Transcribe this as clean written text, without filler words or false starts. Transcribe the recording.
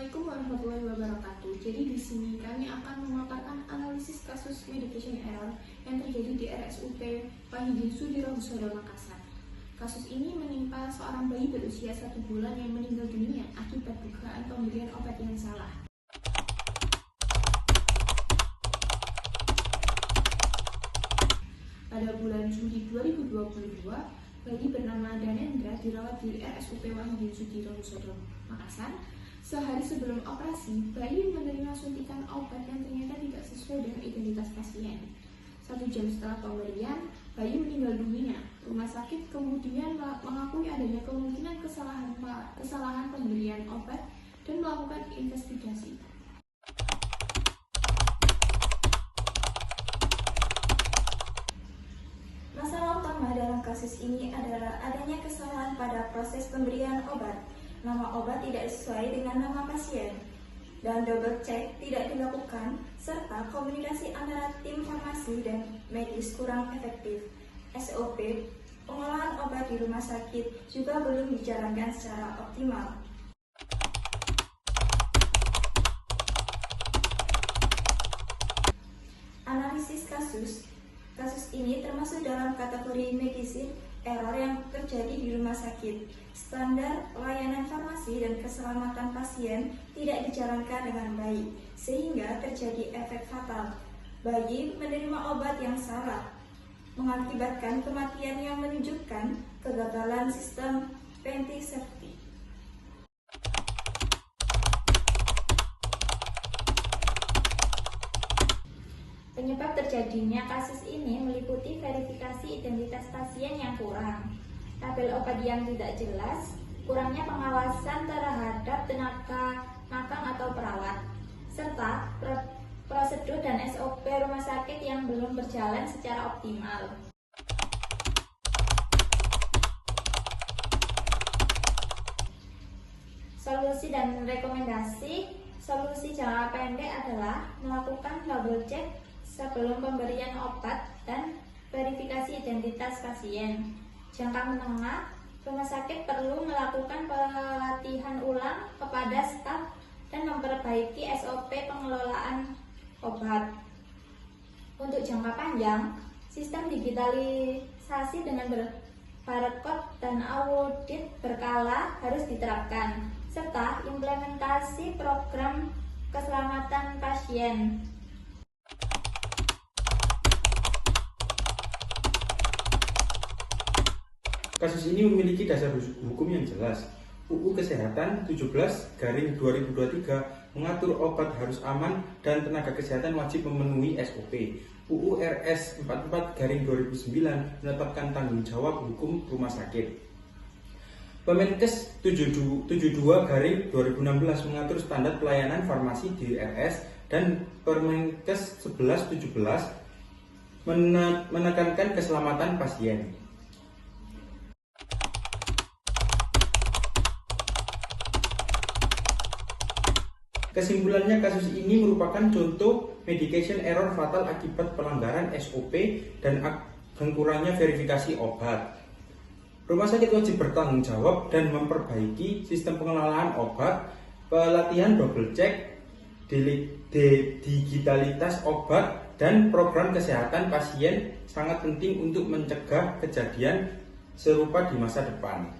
Assalamualaikum warahmatullahi wabarakatuh. Jadi di sini kami akan memaparkan analisis kasus medication error yang terjadi di RSUP Wahidin Sudirohusodo Makassar. Kasus ini menimpa seorang bayi berusia 1 bulan yang meninggal dunia akibat dugaan pemberian obat yang salah. Pada bulan Juli 2022, bayi bernama Danendra dirawat di RSUP Wahidin Sudirohusodo Makassar. Sehari sebelum operasi, bayi menerima suntikan obat yang ternyata tidak sesuai dengan identitas pasien. 1 jam setelah pemberian, bayi meninggal dunia. Rumah sakit kemudian mengakui adanya kemungkinan kesalahan pemberian obat dan melakukan investigasi. Masalah utama dalam kasus ini adalah adanya kesalahan pada proses pemberian obat. Nama obat tidak sesuai dengan nama pasien, dan double check tidak dilakukan, serta komunikasi antara tim farmasi dan medis kurang efektif. SOP pengolahan obat di rumah sakit juga belum dijalankan secara optimal. Analisis kasus ini termasuk dalam kategori medicine error yang terjadi di rumah sakit. Standar pelayanan farmasi dan keselamatan pasien tidak dijalankan dengan baik, sehingga terjadi efek fatal. Bayi menerima obat yang salah, mengakibatkan kematian yang menunjukkan kegagalan sistem penti safety. Penyebab terjadinya kasus ini meliputi verifikasi identitas pasien yang kurang, tabel obat yang tidak jelas, kurangnya pengawasan terhadap tenaga magang atau perawat, serta prosedur dan SOP rumah sakit yang belum berjalan secara optimal. Solusi dan rekomendasi. Solusi jangka pendek adalah melakukan double check sebelum pemberian obat dan verifikasi identitas pasien. Jangka menengah, rumah sakit perlu melakukan pelatihan ulang kepada staf dan memperbaiki SOP pengelolaan obat. Untuk jangka panjang, sistem digitalisasi dengan barcode dan audit berkala harus diterapkan, serta implementasi program keselamatan pasien. Kasus ini memiliki dasar hukum yang jelas. UU Kesehatan 17/2023 mengatur obat harus aman dan tenaga kesehatan wajib memenuhi SOP. UU RS 44/2009 menetapkan tanggung jawab hukum rumah sakit. Permenkes 72/2016 mengatur standar pelayanan farmasi di RS dan Permenkes 11/17 menekankan keselamatan pasien. Kesimpulannya, kasus ini merupakan contoh medication error fatal akibat pelanggaran SOP dan kurangnya verifikasi obat. Rumah sakit wajib bertanggung jawab dan memperbaiki sistem pengelolaan obat, pelatihan double check, digitalitas obat, dan program kesehatan pasien sangat penting untuk mencegah kejadian serupa di masa depan.